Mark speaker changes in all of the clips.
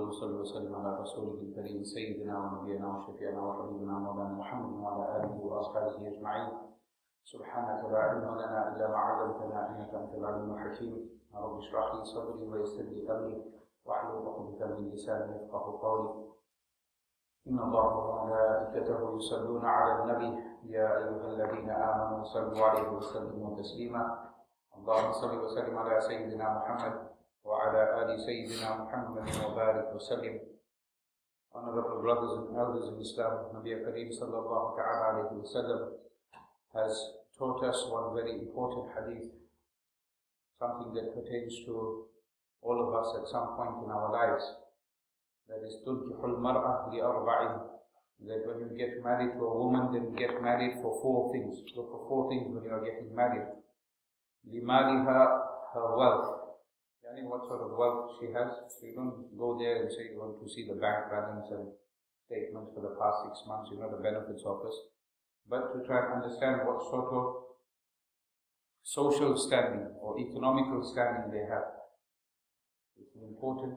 Speaker 1: ونصلي وسلم على رسوله الكريم سيدنا ونبينا وشفيعنا وحبيبنا مولانا محمد وعلى آله وأصحابه أجمعين. سبحانك لا علم لنا إلا ما علمتنا إنك أنت العليم الحكيم. رب اشرح لي صدري ويسر لي أمري واحلل عقدة من لساني يفقهوا قولي. إن الله وملائكته يصلون على النبي يا أيها الذين آمنوا صلوا عليه وسلموا تسليما. اللهم صل وسلم على سيدنا محمد وعلى آل سيدنا محمد وبارك وسلم. Honorable brothers and elders in Islam, Nabi Kareem sallallahu ta'ala alayhi wa sallam has taught us one very important hadith, something that pertains to all of us at some point in our lives. That is, تُنْكِحُ الْمَرْأَةِ لِأَرْبَعٍ. That when you get married to a woman, then you get married for four things. Look for four things when you are getting married. لِمَالِهَا, her wealth. Yani what sort of wealth she has. So you don't go there and say you want to see the bank balance and statements for the past 6 months, you know, the benefits of this. But to try and understand what sort of social standing or economical standing they have. It's important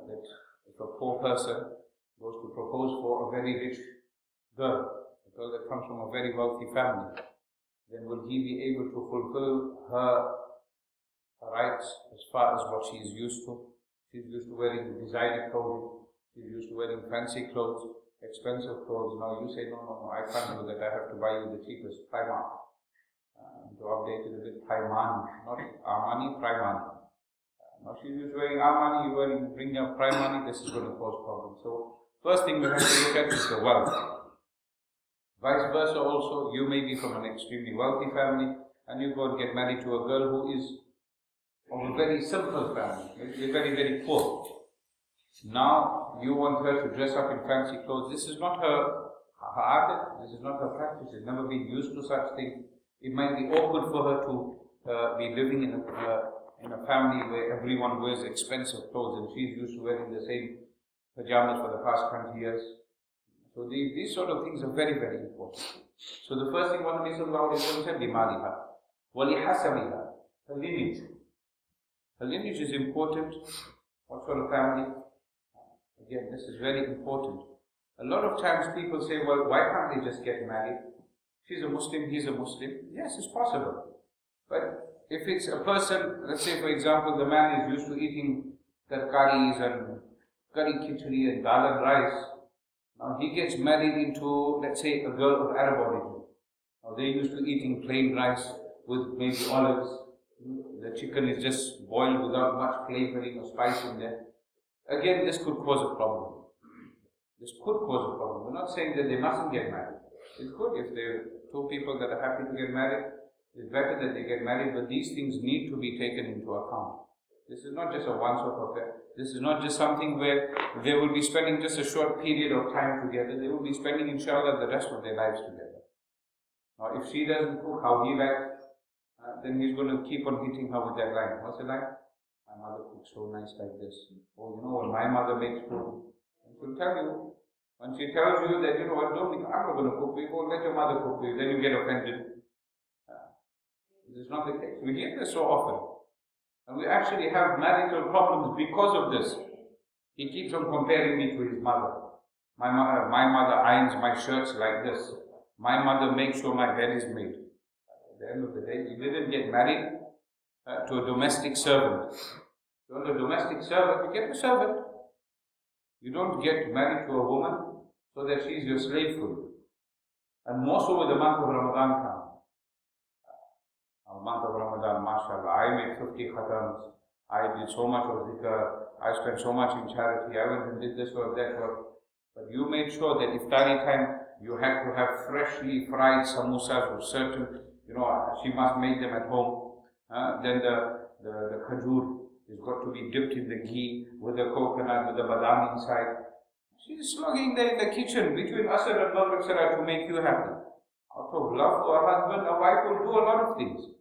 Speaker 1: that if a poor person goes to propose for a very rich girl, a girl that comes from a very wealthy family, then will he be able to fulfill her rights as far as what she is used to? She's used to wearing designer clothing, she's used to wearing fancy clothes, expensive clothes. Now you say, no, I can't do that, I have to buy you the cheapest Primark. To update it a bit, Primani, not Armani, Primani. Now she's used to wearing Armani, you bring your Primani, this is going to cause problems. So first thing we have to look at is the wealth. Vice versa also, you may be from an extremely wealthy family and you go and get married to a girl who is of a very simple family, maybe very, very poor. Now you want her to dress up in fancy clothes. This is not her adat, this is not her practice, she's never been used to such things. It might be awkward for her to be living in a family where everyone wears expensive clothes and she's used to wearing the same pajamas for the past 20 years. So these sort of things are very, very important. So the first thing one Nabi sallallahu alayhi wa sallam said, لِمَالِهَا وَلِحَسَبِهَا, her lineage. Her lineage is important. What sort of family? Again, this is very important. A lot of times people say, well, why can't they just get married? She's a Muslim, he's a Muslim. Yes, it's possible. But if it's a person, let's say for example, the man is used to eating tarkaris and curry khichdi and dal and rice. Now he gets married into, let's say, a girl of Arab origin. Now they're used to eating plain rice with maybe olives. The chicken is just boiled without much flavoring or spice in there. Again, this could cause a problem. This could cause a problem. We're not saying that they mustn't get married. It's good if they're two people that are happy to get married. It's better that they get married, but these things need to be taken into account. This is not just a once-off affair. This is not just something where they will be spending just a short period of time together. They will be spending, inshallah, the rest of their lives together. Now, if she doesn't cook how he likes, then he's going to keep on hitting her with that line. What's the line? My mother cooks so nice like this. Oh, you know what, my mother makes food. And she'll tell you. When she tells you that, you know what, I'm not going to cook for you, go let your mother cook for you, then you get offended. This is not the case. We hear this so often. And we actually have marital problems because of this. He keeps on comparing me to his mother. My mother irons my shirts like this. My mother makes sure my bed is made. At the end of the day, you didn't get married to a domestic servant. If you want a domestic servant, you get a servant. You don't get married to a woman so that she is your slave for you. And more so with the month of Ramadan come. Month of Ramadan, mashallah, I made 50 khatams, I did so much of dhikr, I spent so much in charity, I went and did this work, that work. But you made sure that iftari time, you had to have freshly fried samosas with certain, you know, she must make them at home. Then the khajur has got to be dipped in the ghee with the coconut, with the badam inside. She's slogging there in the kitchen between Asr and Maghrib Salah to make you happy. Out of love for her husband, a wife will do a lot of things.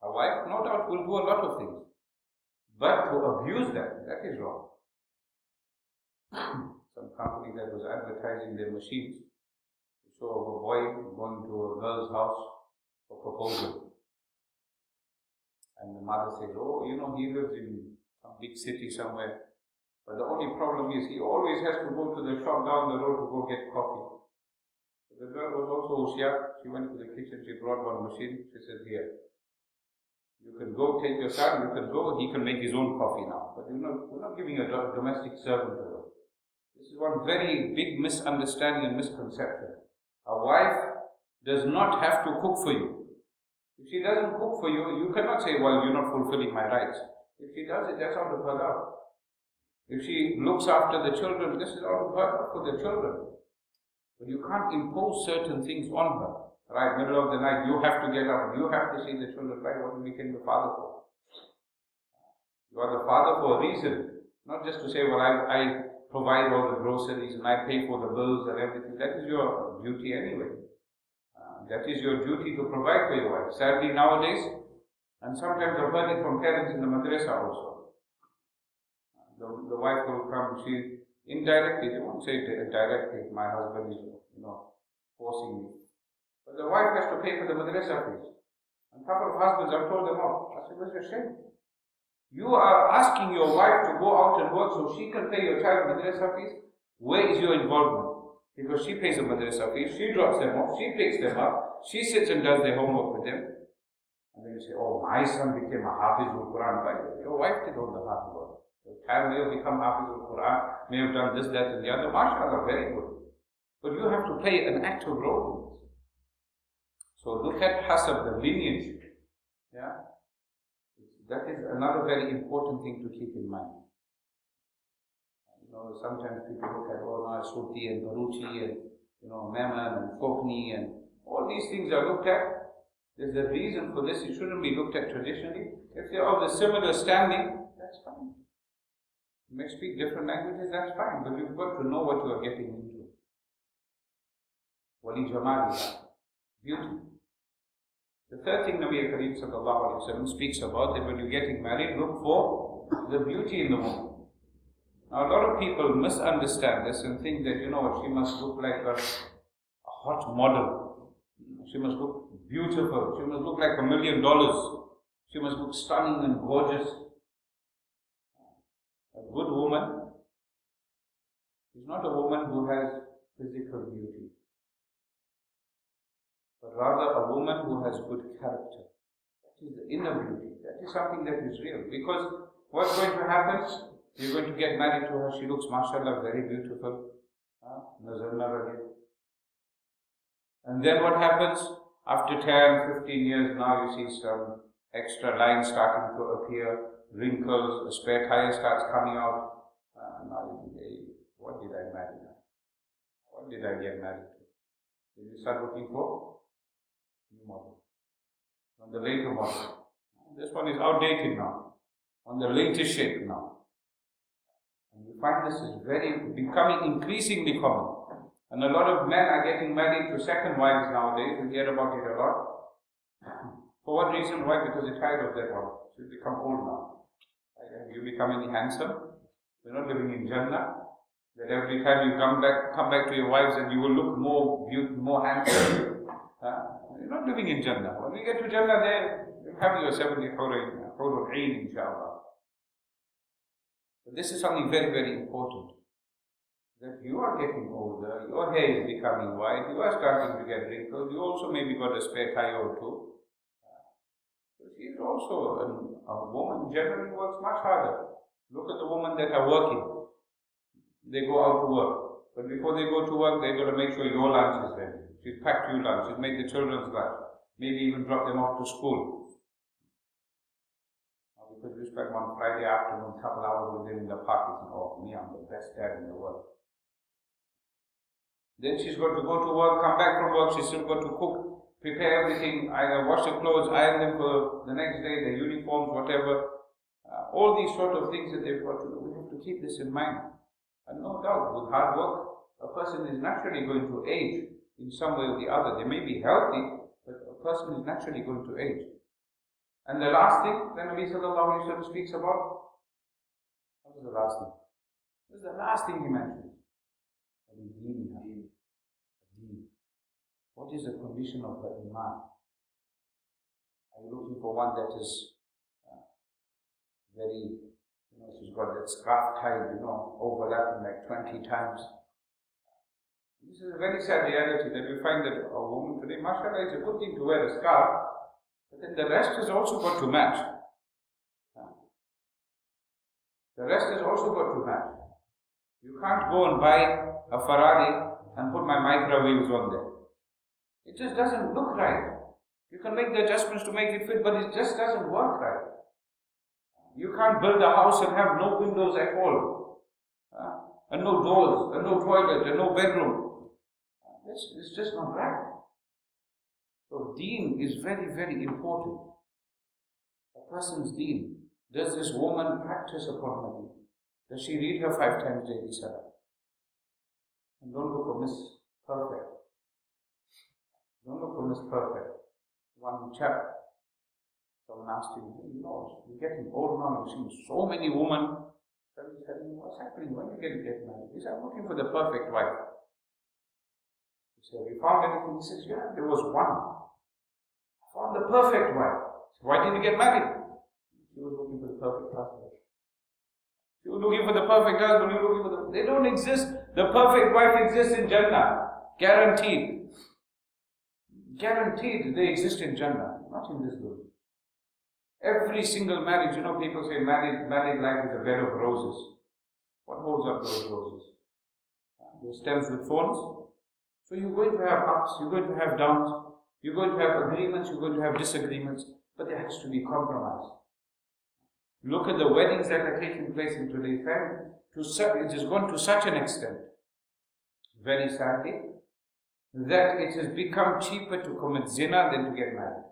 Speaker 1: A wife, no doubt, will do a lot of things. But to abuse that is wrong. Some company that was advertising their machines, they show of a boy going to a girl's house for proposal. And the mother says, oh, you know, he lives in some big city somewhere. But the only problem is he always has to go to the shop down the road to go get coffee. So the girl was also Ushia. She went to the kitchen, she brought one machine. She said, here, you can go take your son, you can go, he can make his own coffee now. But we're not giving a domestic servant to her. This is one very big misunderstanding and misconception. A wife does not have to cook for you. If she doesn't cook for you, you cannot say, well, you're not fulfilling my rights. If she does it, that's out of her love. If she looks after the children, this is out of her love for the children. But you can't impose certain things on her. Right, middle of the night, you have to get up, you have to see the children. Right, what became the father for? You are the father for a reason. Not just to say, well, I provide all the groceries and I pay for the bills and everything. That is your duty anyway. That is your duty to provide for your wife. Sadly, nowadays, and sometimes I've heard it from parents in the madrasa also. The wife will come, she indirectly, they won't say it directly, my husband is, forcing me. But the wife has to pay for the madrasa fees. And a couple of husbands, I've told them off. I said, where's your shame? You are asking your wife to go out and work so she can pay your child madrasa fees. Where is your involvement? Because she pays the madrasa fees, she drops them off, she picks them up, she sits and does their homework with them. And then you say, oh, my son became a Hafiz al-Quran. But your wife did all the hard work. Your child may have become Hafiz al-Quran, may have done this, that and the other. MashaAllah, very good. But you have to play an active role in this. So look at Hasab, the lineage. Yeah? That is another very important thing to keep in mind. Sometimes people look at, Suti and Baruchi and, Memon and Kokni and all these things are looked at. There's a reason for this. It shouldn't be looked at traditionally. If they're of the similar standing, that's fine. You may speak different languages, that's fine. But you've got to know what you are getting into. Wali Jamaliha, beauty. The third thing Nabi Kareem sallallahu alayhi wa sallam speaks about, that when you're getting married, look for the beauty in the woman. Now a lot of people misunderstand this and think that, she must look like a hot model. She must look beautiful. She must look like $1 million. She must look stunning and gorgeous. A good woman is not a woman who has physical beauty, but rather a woman who has good character. That is the inner beauty. That is something that is real. Because what's going to happen? You're going to get married to her. She looks, mashallah, very beautiful. And then what happens? After 10, 15 years, now you see some extra lines starting to appear, wrinkles, a spare tire starts coming out. Now you think, hey, what did I marry now? What did I get married to? Then you start looking for new model. On the later model. This one is outdated now. On the latest shape now. And we find this is becoming increasingly common. And a lot of men are getting married to second wives nowadays. We hear about it a lot. For what reason? Why? Because they're tired of that one. She's become old now. Have you become any handsome? We're not living in Jannah. That every time you come back to your wives and you will look more beautiful, more handsome. You're not living in Jannah. When we get to Jannah there, you'll have your 70 Hurul Ain, inshallah. But this is something very, very important. That you are getting older, your hair is becoming white, you are starting to get wrinkles, you also maybe got a spare tire or two. So she is also a woman generally works much harder. Look at the women that are working. They go out to work. But before they go to work, they've got to make sure your lunch is ready. She's packed you lunch, she's made the children's lunch, maybe even drop them off to school. Because we spent one Friday afternoon, a couple hours with them in the park, and I'm the best dad in the world. Then she's got to go to work, come back from work, she's still got to cook, prepare everything, either wash the clothes, iron them for the next day, their uniforms, whatever. All these sort of things that they've got to do, we have to keep this in mind. And no doubt, with hard work, a person is naturally going to age in some way or the other. They may be healthy, but a person is naturally going to age. And the last thing that Nabi sallallahu alayhi wa sallam speaks about, what is the last thing? What is the last thing he mentions? What is the condition of her iman? Are you looking for one that is very, she's got that scarf tied, overlapping like 20 times. This is a very sad reality that we find that a woman today, mashallah, it's a good thing to wear a scarf, but then the rest has also got to match. The rest has also got to match. You can't go and buy a Ferrari and put my micro wheels on there. It just doesn't look right. You can make the adjustments to make it fit, but it just doesn't work right. You can't build a house and have no windows at all, and no doors, and no toilet, and no bedroom. It's just not right. So deen is very, very important. A person's deen. Does this woman practice upon her deen? Does she read her 5 times daily salah? And don't look for Miss Perfect. Don't look for Miss Perfect. One chap, someone asked him, you're getting old now, you've seen so many women. So he said, what's happening? When are you going to get married? He said, I'm looking for the perfect wife. He said, have you found anything? He says, yeah, there was one. I found the perfect wife. So why didn't you get married? She was looking for the perfect husband. She was looking for the perfect husband. You were looking for the... They don't exist. The perfect wife exists in Jannah. Guaranteed. Guaranteed they exist in Jannah. Not in this world. Every single marriage, people say married life is a bed of roses. What holds up those roses? The stems with thorns. So you're going to have ups, you're going to have downs, you're going to have agreements, you're going to have disagreements, but there has to be compromise. Look at the weddings that are taking place in today's time. It has gone to such an extent, very sadly, that it has become cheaper to commit zina than to get married.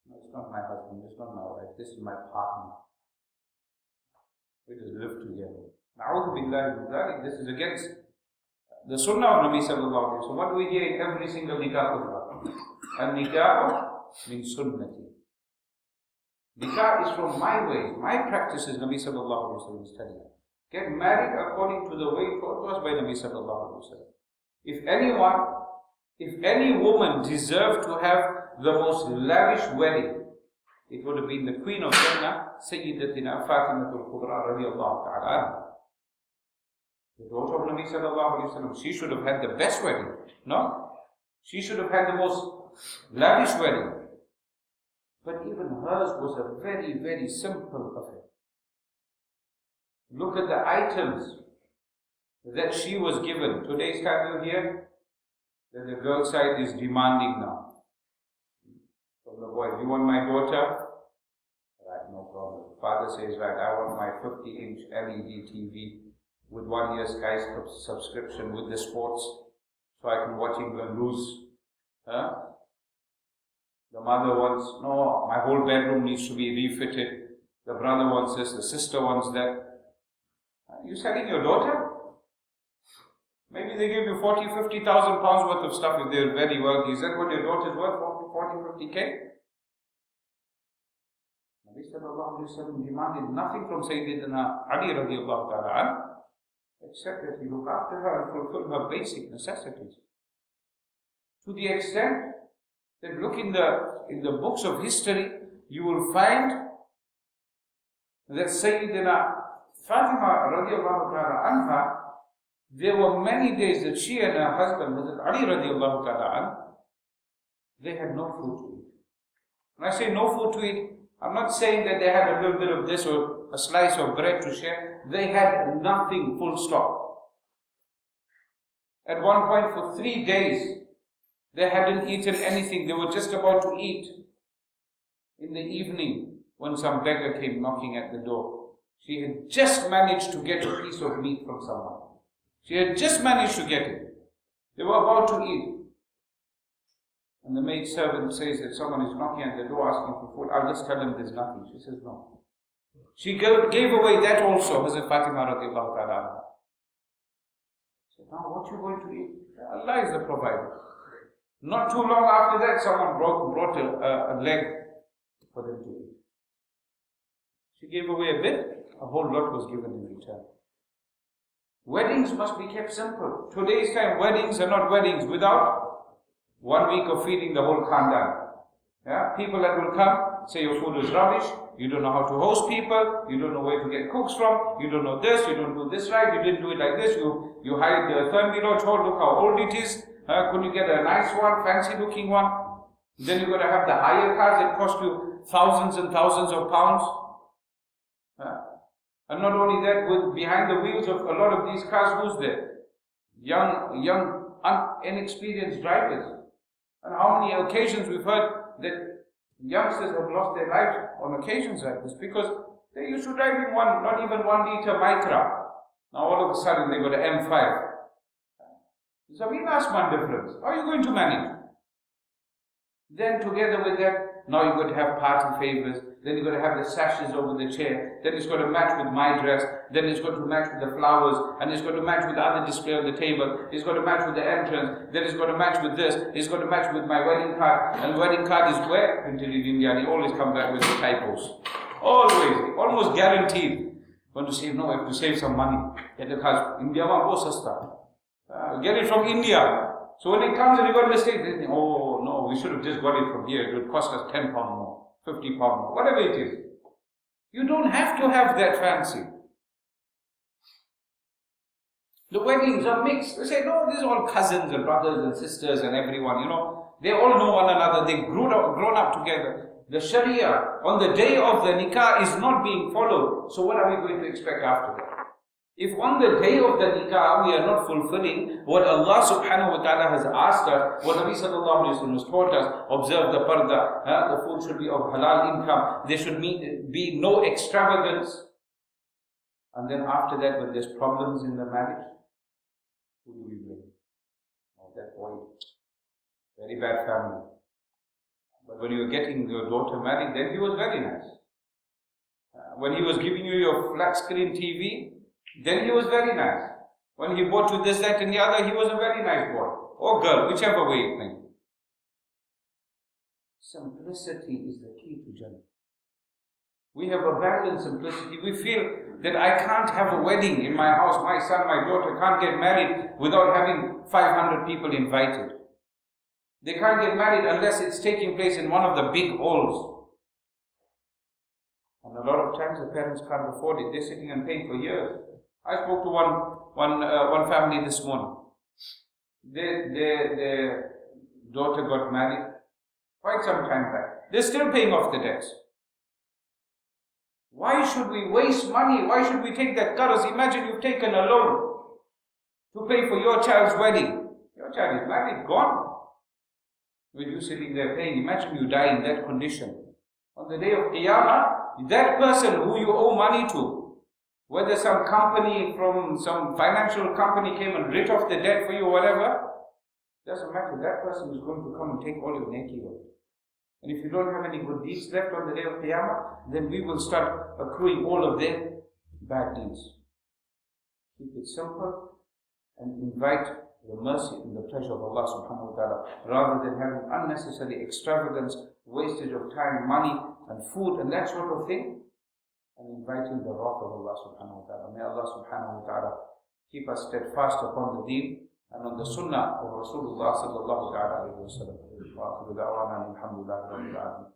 Speaker 1: No, it's not my husband, it's not my wife, this is my partner. We just live together. Na'udhu billahi min dhalik. This is against the sunnah of Nabi sallallahu alayhi wa sallam. What do we hear in every single nikah khutbah? Al-nikah min sunnati. Nikah is from my ways, my practices, Nabi sallallahu alayhi wa sallam is telling us. Get married according to the way taught to us by Nabi sallallahu alayhi wa sallam. If any woman deserved to have the most lavish wedding, it would have been the Queen of Jannah, Sayyidatina Fatimatul Kubra radiyallahu ta'ala anha. The daughter of Nabi sallallahu alayhi wa sallam, she should have had the best wedding. No? She should have had the most lavish wedding. But even hers was a very, very simple affair. Look at the items that she was given. Today's time you hear that the girl side is demanding now. From the boy, do you want my daughter? Right, no problem. Father says, right, I want my 50-inch LED TV with 1 year Sky subscription with the sports, so I can watch England lose. The mother wants, no, my whole bedroom needs to be refitted. The brother wants this, the sister wants that. You selling your daughter? Maybe they give you 40,000, 50,000 pounds worth of stuff if they're very wealthy. Is that what your daughter's worth? 40, 50k? Nabi sallallahu alayhi wa sallam demanded nothing from Sayyidina Ali radiallahu ta'ala anhu, except that he look after her and fulfill her basic necessities. To the extent that look in the books of history, you will find that Sayyidina Fatima radiallahu ta'ala anha, there were many days that she and her husband, Hazrat Ali radiallahu ta'ala anha, they had no food to eat. When I say no food to eat, I'm not saying that they had a little bit of this or a slice of bread to share. They had nothing, full stop. At one point for 3 days, they hadn't eaten anything. They were just about to eat in the evening when some beggar came knocking at the door. She had just managed to get a piece of meat from someone. She had just managed to get it. They were about to eat. And the maid servant says that someone is knocking at the door asking for food. I'll just tell them there's nothing. She says no. She gave away that also, Hazrat Fatima radiallahu ta'ala. She said, now what are you going to eat? Allah is the provider. Not too long after that, someone brought a leg for them to eat. She gave away a bit, a whole lot was given in return. Weddings must be kept simple. Today's time, weddings are not weddings without 1 week of feeding the whole khandan. Yeah? People that will come, say your food is rubbish, You don't know how to host people. You don't know where to get cooks from. You don't know this. You don't do this right. You didn't do it like this. You hide the thermidor. Look how old it is. Could you get a nice one, fancy looking one? Then you've got to have the higher cars that cost you thousands and thousands of pounds. And not only that, with behind the wheels of a lot of these cars, who's there? Young, inexperienced drivers. And how many occasions we've heard that youngsters have lost their lives on occasions like this because they used to drive in not even 1 liter Micra. Now all of a sudden they got an M5. It's a last month difference. How are you going to manage? Then together with that, now you've got to have party favors. Then you've got to have the sashes over the chair. Then it's got to match with my dress. Then it's got to match with the flowers. And it's got to match with the other display on the table. It's got to match with the entrance. Then it's got to match with this. It's got to match with my wedding card. And the wedding card is where? Printed in India. And you always come back with the typos. Always. Almost guaranteed. Want to save? No, I have to save some money. Get the cards. India wa wo sasta. Get it from India. So when it comes and you got a mistake, they think, oh no, we should have just got it from here. It would cost us £10 more, £50 more, whatever it is. You don't have to have that fancy. The weddings are mixed. They say, no, these are all cousins and brothers and sisters and everyone, you know. They all know one another. They've grown up together. The Sharia on the day of the nikah is not being followed. So what are we going to expect after that? If on the day of the nikah we are not fulfilling what Allah subhanahu wa ta'ala has asked us, what Nabi sallallahu alayhi wa sallam has taught us, observe the parda, the food should be of halal income, there should be no extravagance. And then after that, when there's problems in the marriage, who do we blame? Oh, that boy, very bad family. But when you were getting your daughter married, then he was very nice. When he was giving you your flat screen TV, then he was very nice. When he bought you this, that and the other, he was a very nice boy. Or girl, whichever way you think. Simplicity is the key to Jannah. We have abandoned simplicity. We feel that I can't have a wedding in my house. My son, my daughter can't get married without having 500 people invited. They can't get married unless it's taking place in one of the big halls. And a lot of times the parents can't afford it. They're sitting and paying for years. I spoke to one family this morning. Their daughter got married quite some time back. They're still paying off the debts. Why should we waste money? Why should we take that qarz? Imagine you've taken a loan to pay for your child's wedding. Your child is married, gone. With you sitting there paying, imagine you die in that condition. On the day of Qiyamah, that person who you owe money to, whether some company from some financial company came and writ off the debt for you or whatever, doesn't matter. That person is going to come and take all your neki away. And if you don't have any good deeds left on the day of Qiyamah, then we will start accruing all of their bad deeds. Keep it simple and invite the mercy and the pleasure of Allah subhanahu wa ta'ala, rather than having unnecessary extravagance, wastage of time, money and food and that sort of thing, and inviting the wrath of Allah subhanahu wa ta'ala. May Allah subhanahu wa ta'ala keep us steadfast upon the deen and on the sunnah of Rasulullah sallallahu alayhi wa sallam. Wa akhiru da'wana alhamdulillahi rabbil alamin.